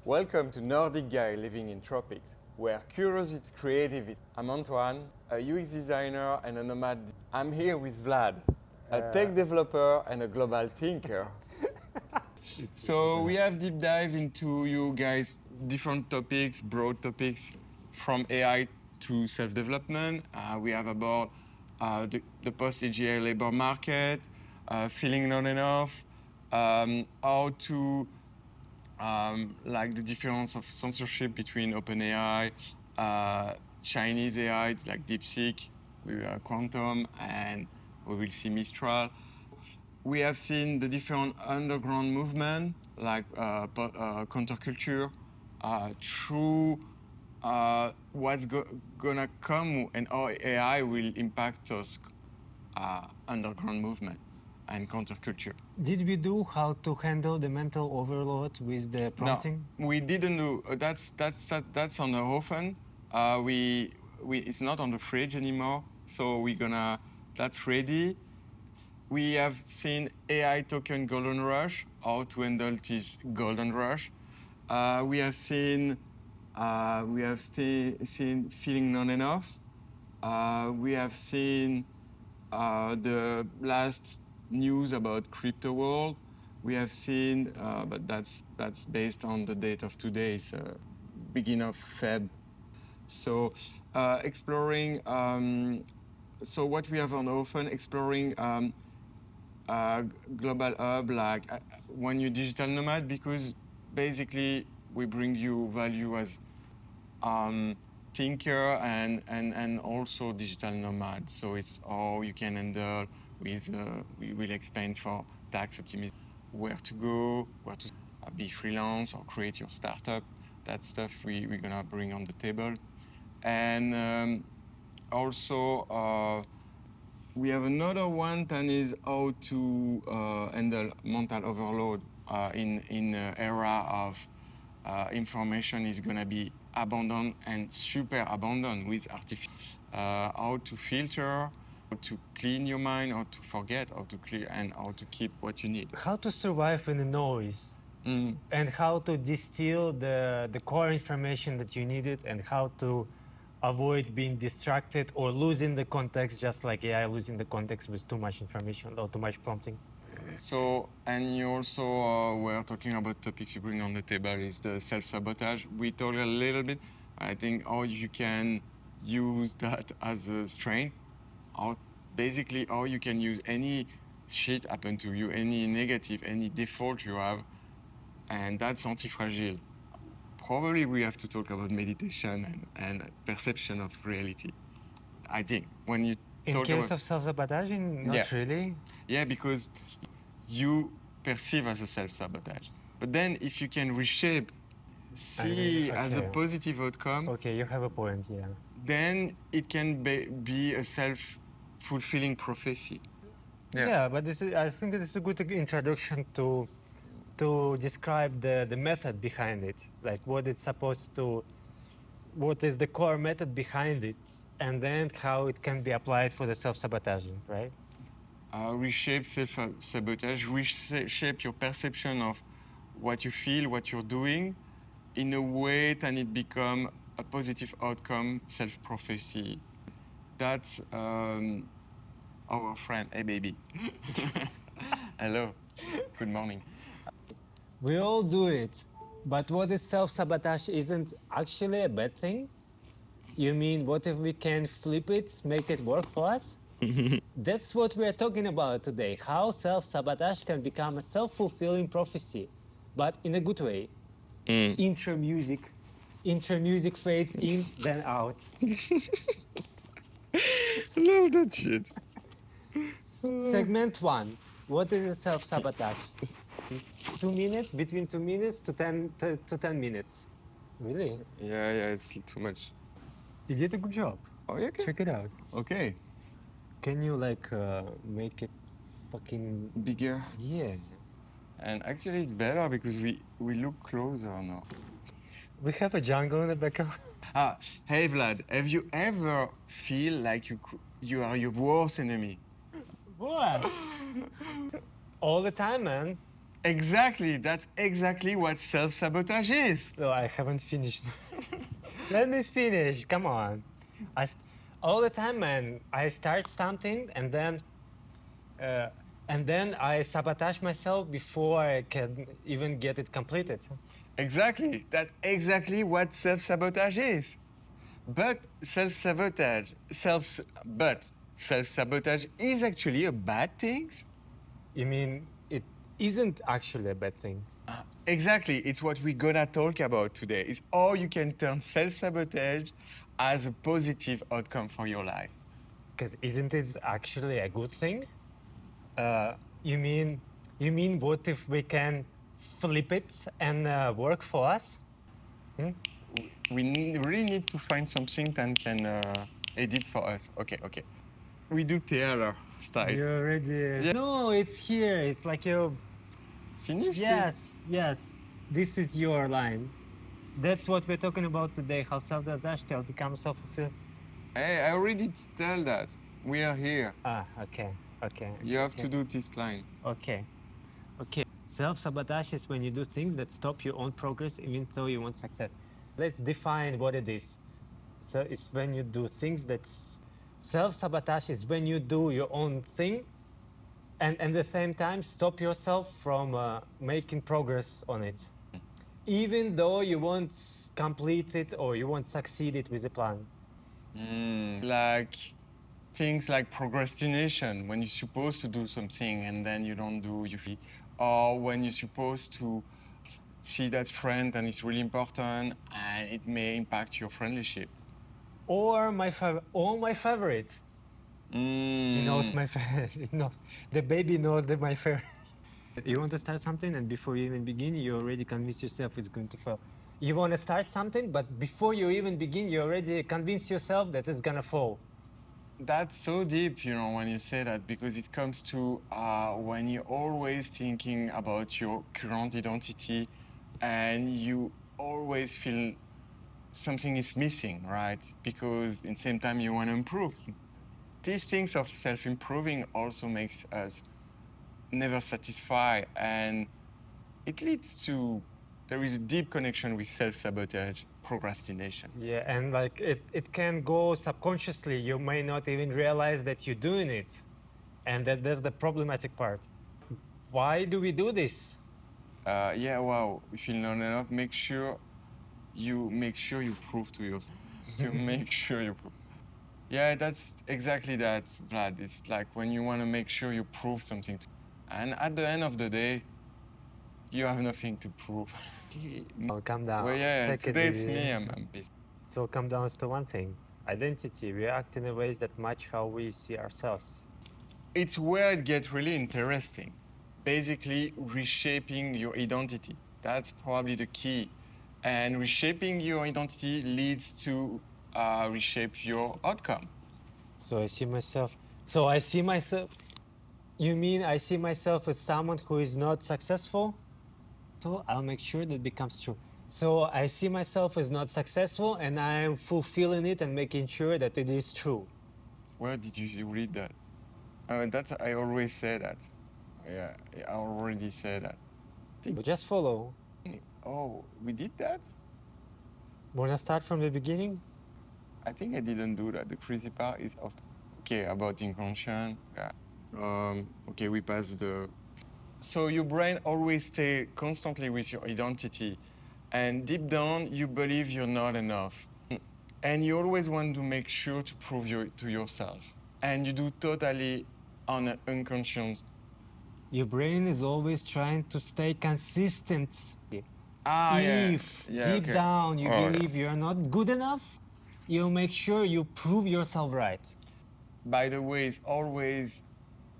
Welcome to Nordic Guy Living in Tropics, where curiosity, creativity. I'm Antoine, a UX designer and a nomad. I'm here with Vlad, a tech developer and a global thinker. So we have deep dive into you guys different topics, broad topics, from AI to self-development. We have about the post-AGI labor market, feeling not enough, how to like the difference of censorship between OpenAI, Chinese AI like DeepSeek, Quantum, and we will see Mistral. We have seen the different underground movement like counterculture through what's gonna come and how AI will impact us underground movement and counterculture. Did we do how to handle the mental overload with the prompting? No, we didn't do. That's on the oven. It's not on the fridge anymore. So we're gonna. That's ready. We have seen AI token golden rush. How to handle this golden rush. We have seen. Seen feeling not enough. We have seen the last news about crypto world. We have seen, but that's based on the date of today, it's beginning of Feb. So exploring, so what we have on often, exploring global hub, like when you're digital nomad, because basically we bring you value as thinker and also digital nomad. So it's how you can handle with, we will explain for tax optimization, where to go, where to be freelance or create your startup. That stuff we're gonna bring on the table. And also, we have another one that is how to handle mental overload in an era of information is going to be abundant and super abundant with artificial. How to filter, how to clean your mind, how to forget, how to clear, and how to keep what you need. How to survive in the noise, and how to distill the core information that you needed, and how to avoid being distracted or losing the context, just like AI losing the context with too much information or too much prompting. So, and you also were talking about topics you bring on the table is the self-sabotage. We talked a little bit, I think, how you can use that as a strength, how basically how you can use any shit happen to you, any negative, any default you have, and that's anti-fragile. Probably we have to talk about meditation and perception of reality. I think when you In talk case about of self-sabotaging, not really. yeah, because you perceive as a self-sabotage. But then if you can reshape, see as a positive outcome, Okay, you have a point, yeah. then it can be a self-fulfilling prophecy. Yeah, but I think this is a good introduction to describe the method behind it, like what it's supposed to, what is the core method behind it, and then how it can be applied for the self-sabotaging, right? Reshape self-sabotage, reshape your perception of what you feel, what you're doing, in a way that it become a positive outcome, self-prophecy. That's our friend. Hey, baby. Hello. Good morning. We all do it, but what is self-sabotage isn't actually a bad thing? You mean, what if we can flip it, make it work for us? That's what we're talking about today, how self-sabotage can become a self-fulfilling prophecy, but in a good way. Intro music fades in, then out. Love that shit. Segment 1, what is a self-sabotage? 2 minutes, between 2 minutes to 10 minutes. Really? Yeah, it's too much. You did a good job. Oh, yeah, okay. Check it out. Okay. Can you like make it fucking Bigger. Yeah. And actually, it's better because we look closer now. We have a jungle in the background. Hey Vlad, have you ever feel like you are your worst enemy? What? All the time, man. Exactly, that's exactly what self-sabotage is. No, I haven't finished. Let me finish. Come on. I, s- all the time, man. I start something uh, and then I sabotage myself before I can even get it completed. Exactly, that's exactly what self-sabotage is. But self-sabotage is actually a bad thing. You mean it isn't actually a bad thing? Exactly, it's what we're gonna talk about today. Is how you can turn self-sabotage as a positive outcome for your life. Because isn't it actually a good thing? Uh, you mean you mean what if we can flip it and work for us? Hmm? Really need to find something that can edit for us. Okay, okay. We do theater style. You already. Yeah. No, it's here. It's like you. Finished it? Yes, yes. This is your line. That's what we're talking about today. How self-sabotage can become self-fulfilling. Hey, I already tell that. We are here. Ah, okay, okay. You have okay. to do this line. Okay. Okay. Self-sabotage is when you do things that stop your own progress even though you want success. Let's define what it is. So it's when you do things that self-sabotage is when you do your own thing and at the same time stop yourself from making progress on it. Even though you won't complete it or you won't succeed it with the plan. Like things like procrastination, when you're supposed to do something and then you don't do, or when you're supposed to see that friend and it's really important and it may impact your friendship. Or my favorite. He knows my favorite. It knows. The baby knows that my favorite. You want to start something, and before you even begin, you already convince yourself it's going to fail. You want to start something, but before you even begin, you already convince yourself that it's gonna fall. That's so deep, when you say that, because it comes to when you're always thinking about your current identity and you always feel something is missing, right? Because in the same time you want to improve. These things of self-improving also makes us never satisfied, and it leads to, there is a deep connection with self-sabotage, procrastination. Yeah, and like it can go subconsciously. You may not even realize that you're doing it, and that's the problematic part. Why do we do this? Yeah, wow, if you learn enough, make sure you prove to yourself. You make sure you prove. Yeah, that's exactly that, Vlad. It's like when you want to make sure you prove something to, and at the end of the day, you have nothing to prove. Oh, calm down. Well, yeah, Take it today it's easy. me. I'm busy. So come down to one thing: identity. We act in ways that match how we see ourselves. It's where it gets really interesting. Basically, reshaping your identity. That's probably the key. And reshaping your identity leads to reshape your outcome. So I see myself. So I see myself. You mean I see myself as someone who is not successful? So I'll make sure that becomes true. So I see myself as not successful, and I'm fulfilling it and making sure that it is true. Where did you read that? I always say that. Yeah, I already said that. But just follow. Oh, we did that? Wanna start from the beginning? I think I didn't do that. The crazy part is okay, about inconscient. Yeah. Okay, we passed the. So your brain always stay constantly with your identity, and deep down you believe you're not enough, and you always want to make sure to prove to yourself, and you do totally on an unconscious. Your brain is always trying to stay consistent. Ah, yeah, If yeah, deep okay. down you Oh, believe you're not good enough, you make sure you prove yourself right. by the way, it's always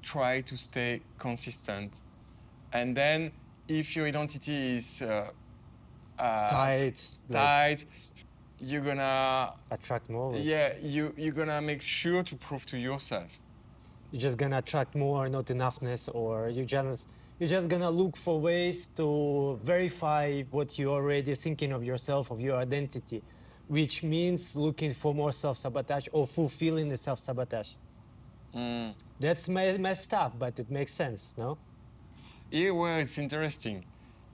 try to stay consistent, and then if your identity is Tight, like tight, you're gonna attract more. yeah, you're gonna make sure to prove to yourself. You're just gonna attract more not enoughness, or you're just gonna look for ways to verify what you're already thinking of yourself, of your identity, which means looking for more self-sabotage or fulfilling the self-sabotage. That's messed up, but it makes sense, no? here where it's interesting.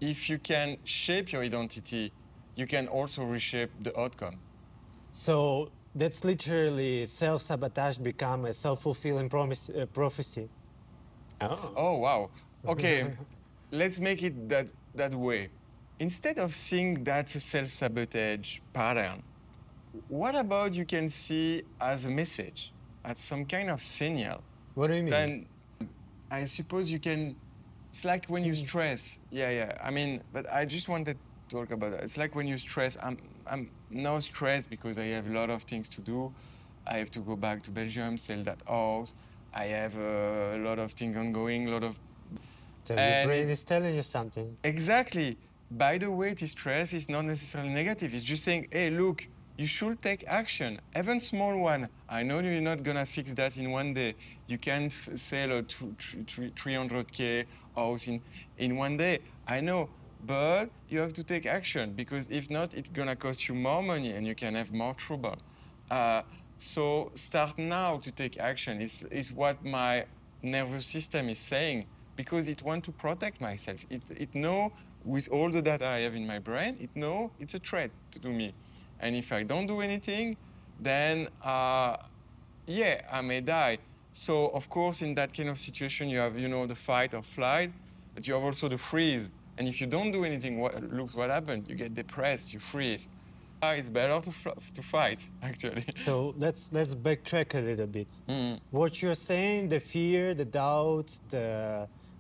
If you can shape your identity, you can also reshape the outcome. So that's literally self-sabotage become a self-fulfilling prophecy. Oh. Oh, wow. Okay, let's make it that way. Instead of seeing that's a self-sabotage pattern, what about you can see as a message, as some kind of signal? What do you mean? Then I suppose you can, it's like when you stress. Yeah. I mean, but I just wanted to talk about that. It's like when you stress, I'm now stressed because I have a lot of things to do. I have to go back to Belgium, sell that house. I have a lot of things ongoing, a lot of. So your And brain is telling you something. exactly. By the way, this stress is not necessarily negative. It's just saying, hey, look, you should take action, even small one. I know you're not gonna fix that in one day. You can sell a 300K house in one day. I know, but you have to take action because if not, it's gonna cost you more money and you can have more trouble. So start now to take action. Is what my nervous system is saying because it wants to protect myself. It know with all the data I have in my brain, it know it's a threat to me. And if I don't do anything, then yeah, I may die. So of course, in that kind of situation, you have the fight or flight, but you have also the freeze. And if you don't do anything, look what happened. You get depressed, you freeze. It's better to fight, actually. So let's backtrack a little bit. Mm. What you're saying, the fear, the doubts,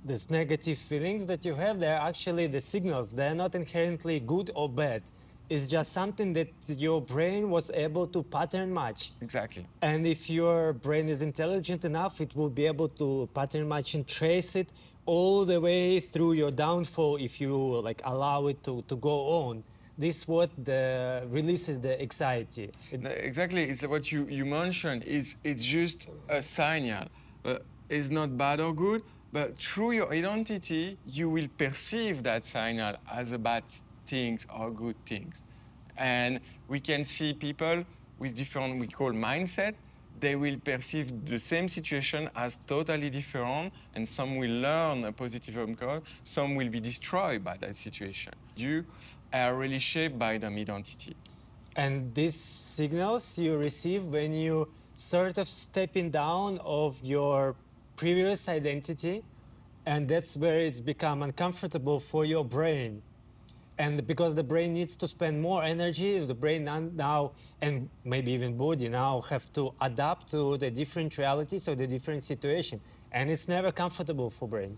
these negative feelings that you have, they're actually the signals. They're not inherently good or bad. It's just something that your brain was able to pattern match. Exactly. And if your brain is intelligent enough, it will be able to pattern match and trace it all the way through your downfall if you like allow it to go on. This what releases the anxiety. No, exactly, it's what you mentioned. It's just a signal. It's not bad or good, but through your identity, you will perceive that signal as a bad things or good things. And we can see people with different, we call mindset. They will perceive the same situation as totally different, and some will learn a positive outcome. Some will be destroyed by that situation. You are really shaped by the identity. And these signals you receive when you sort of stepping down of your previous identity, and that's where it's become uncomfortable for your brain. And because the brain needs to spend more energy, the brain now, and maybe even body now, have to adapt to the different realities or the different situation. And it's never comfortable for brain.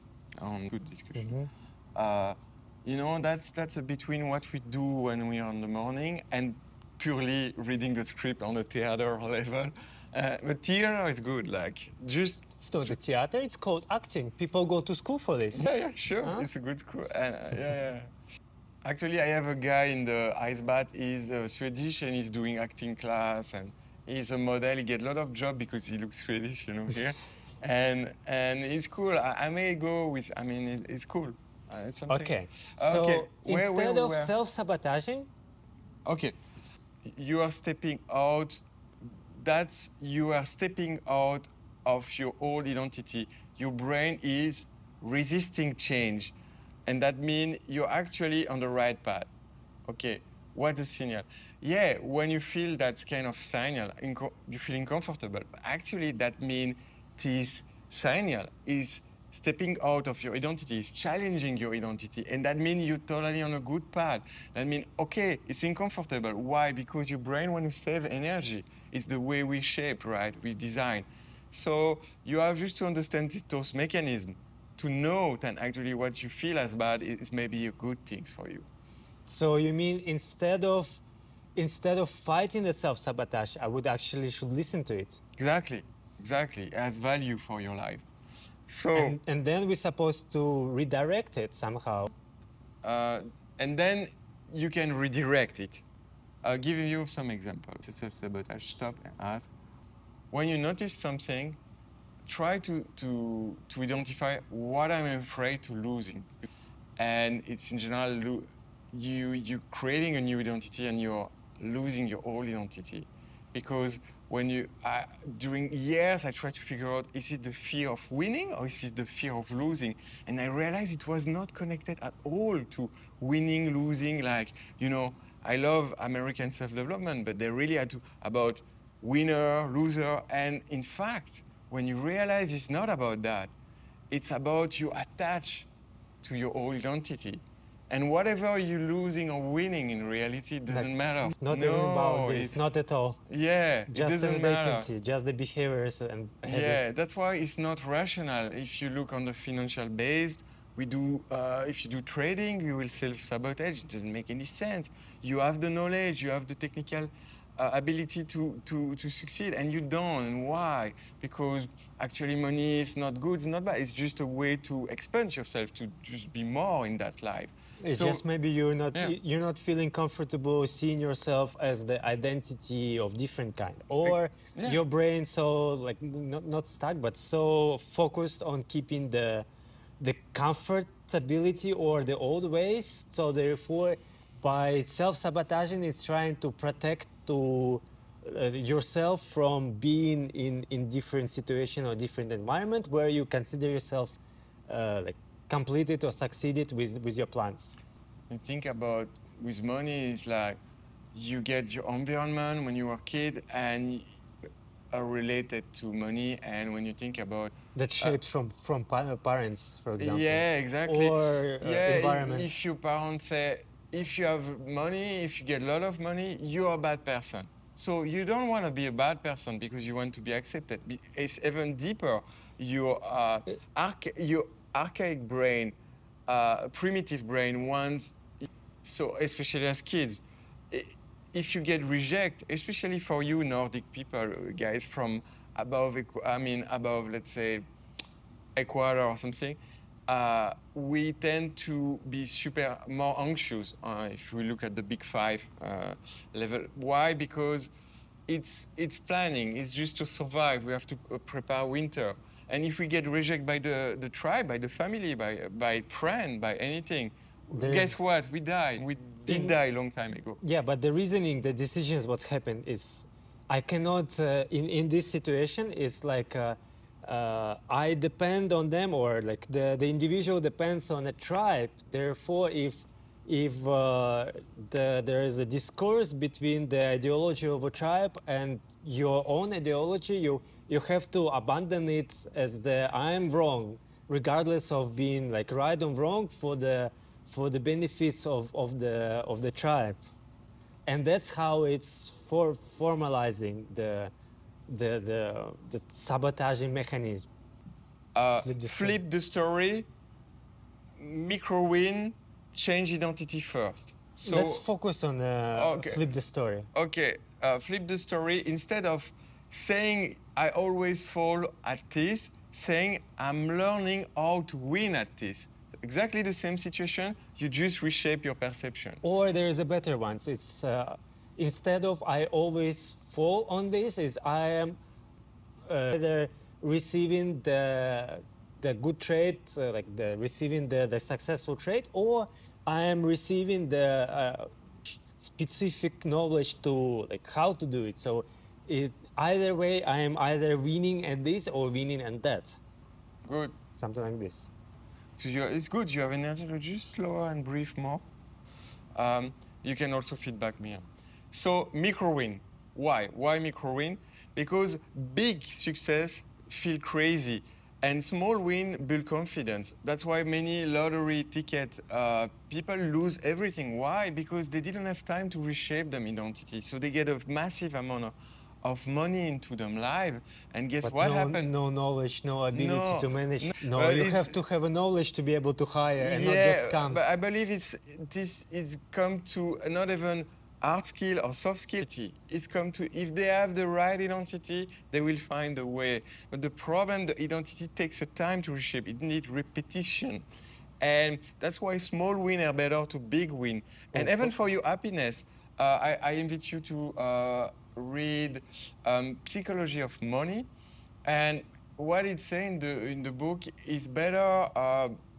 Good discussion. That's a between what we do when we are in the morning and purely reading the script on the theater level. But theater is good, like just. It's not the theater, it's called acting. People go to school for this. Yeah, sure. Huh? It's a good school. Yeah. Actually, I have a guy in the ice bath. He's Swedish and he's doing acting class and he's a model. He get a lot of job because he looks Swedish, here. and it's cool. I may go with. I mean, it's cool. It's something. Okay. So instead of self-sabotaging. Okay, you are stepping out. You are stepping out of your old identity. Your brain is resisting change. And that means you're actually on the right path. Okay, what's the signal? Yeah, when you feel that kind of signal, you feel uncomfortable. But actually, that means this signal is stepping out of your identity, is challenging your identity. And that means you're totally on a good path. That means, okay, it's uncomfortable. Why? Because your brain wants to save energy. It's the way we shape, right? We design. So you have just to understand those mechanisms to know that actually what you feel as bad is maybe a good thing for you. So you mean instead of fighting the self-sabotage, I would actually should listen to it? Exactly. It has value for your life. So and then we're supposed to redirect it somehow. And then you can redirect it. I'll give you some examples. Self-sabotage. Stop and ask. When you notice something, try to identify what I'm afraid to losing. And it's in general, you're creating a new identity and you're losing your old identity. Because when you, during years, I tried to figure out, is it the fear of winning or is it the fear of losing? And I realized it was not connected at all to winning, losing. Like, you know, I love American self-development, but they really had to, about winner, loser. And in fact, when you realize it's not about that, it's about you attach to your old identity. And whatever you're losing or winning in reality, it doesn't matter. It's not even about this, it's not at all. yeah, it Just an doesn't matter. identity, just the behaviors and Yeah, habits. that's why it's not rational. If you look on the financial based, we do. If you do trading, you will self-sabotage. It doesn't make any sense. You have the knowledge, you have the technical ability to succeed, and you don't. And why? Because actually, money is not good. It's not bad. It's just a way to expand yourself to just be more in that life. It's So- just maybe you're not Yeah. you're not feeling comfortable seeing yourself as the identity of different kind, or Yeah. your brain so like not stuck but so focused on keeping the comfortability or the old ways. So therefore, by self-sabotaging, it's trying to protect to yourself from being in different situation or different environment where you consider yourself like completed or succeeded with your plans. You think about with money, it's like you get your environment when you were a kid and are related to money. And when you think about That shaped from parents, for example. yeah, exactly. Or environment. If your parents say, if you have money, if you get a lot of money, you're a bad person. So you don't want to be a bad person because you want to be accepted. It's even deeper. Your your archaic brain, primitive brain wants. So especially as kids, if you get reject, especially for you Nordic people, guys from above, above, let's say, Ecuador or something, we tend to be more anxious if we look at the big five level. Why? Because it's planning. It's just to survive. We have to prepare winter. And if we get rejected by the tribe, by the family, by friend, by anything, guess what? We die. We did die a long time ago. Yeah, but the reasoning, the decisions, what's happened is, I cannot in this situation. It's like I depend on them, or like the individual depends on a tribe. Therefore, if there is a discourse between the ideology of a tribe and your own ideology, you have to abandon it as the I'm wrong, regardless of being like right or wrong for the benefits of the tribe. And that's how it's formalizing the sabotaging mechanism. Flip the story, micro win, change identity first. So Let's focus on flip the story. Okay, flip the story. Instead of saying I always fall at this, saying I'm learning how to win at this. Exactly the same situation, you just reshape your perception. Or there is a better one. It's instead of I always fall on this, is I am either receiving the good trait, like receiving the successful trait, or I am receiving the specific knowledge to like how to do it. So either way, I am either winning at this or winning at that. Good. Something like this. It's good, you have energy to just slower and breathe more. You can also feedback me. So micro win. Why? Why micro win? Because big success feel crazy and small win build confidence. That's why many lottery ticket people lose everything. Why? Because they didn't have time to reshape them identity. So they get a massive amount of money into them live, and guess But what happened? No knowledge, no ability to manage. No, you it's- have to have a knowledge to be able to hire and not get scammed. But I believe it's come to not even hard skill or soft skill. It's come to, if they have the right identity, they will find a way. But the problem, the identity takes a time to reshape. It needs repetition. And that's why small win are better to big win. And even for your happiness, I invite you to read Psychology of Money. And what it's saying in the book is better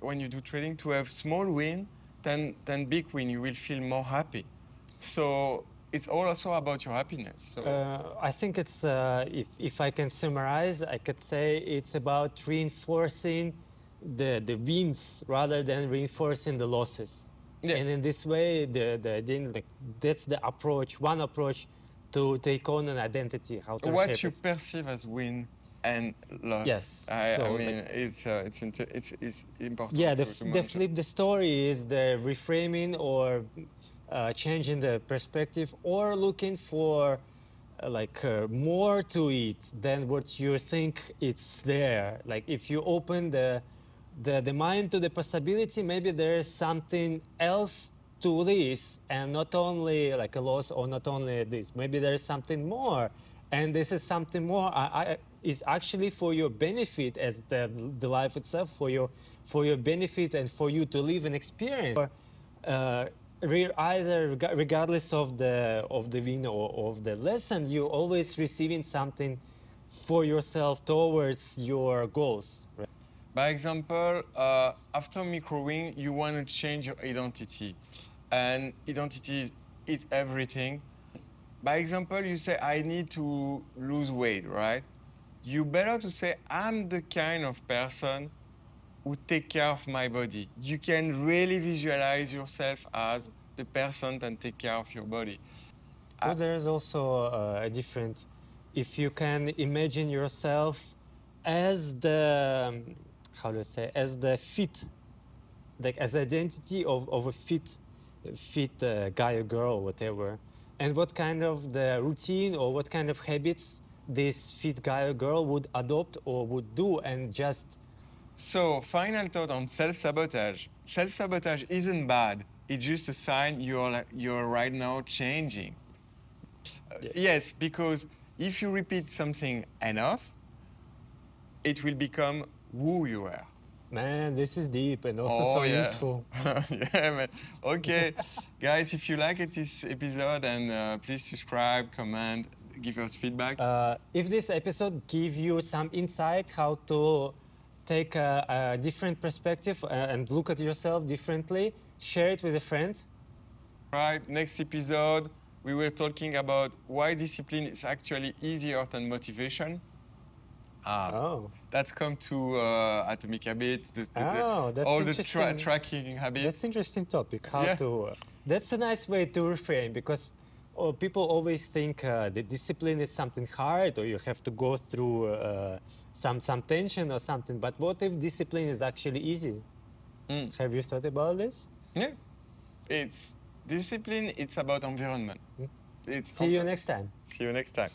when you do trading to have small win than big win. You will feel more happy. So it's also about your happiness. So I think it's, if I can summarize, I could say it's about reinforcing the wins rather than reinforcing the losses. Yeah. And in this way, that's the approach, one approach to take on an identity, how to what reshape you it. perceive as win and loss. Yes, I so, mean, like- it's important. Yeah, to the mention. flip the story is the reframing or changing the perspective or looking for more to it than what you think it's there. Like if you open the mind to the possibility, maybe there's something else to this and not only like a loss or not only this, maybe there's something more. And this is something more is actually for your benefit as the life itself, for your benefit and for you to live an experience. Uh, Either regardless of the win or of the lesson, you're always receiving something for yourself towards your goals. Right? By example, after microwing, you want to change your identity, and identity is everything. By example, you say, I need to lose weight, right? You better to say, I'm the kind of person who take care of my body. You can really visualize yourself as the person that take care of your body. But there's also a different, if you can imagine yourself as the, how do you say, as the fit, like as identity of a fit guy or girl, whatever. And what kind of the routine or what kind of habits this fit guy or girl would adopt or would do, and just So, final thought on self-sabotage. Self-sabotage isn't bad. It's just a sign you're right now changing. Yes, because if you repeat something enough, it will become who you are. man, this is deep and also so useful. Yeah, man. Okay, guys, if you like this episode, and please subscribe, comment, give us feedback. If this episode give you some insight how to take a different perspective and look at yourself differently, share it with a friend. Right, next episode, we were talking about why discipline is actually easier than motivation. Oh. That's come to Atomic Habits, That's all the interesting. tracking habits. That's interesting topic. How Yeah. to? That's a nice way to reframe, because people always think the discipline is something hard or you have to go through some tension or something. But what if discipline is actually easy? Have you thought about this? Yeah, it's discipline. It's about environment. See you next time. See you next time.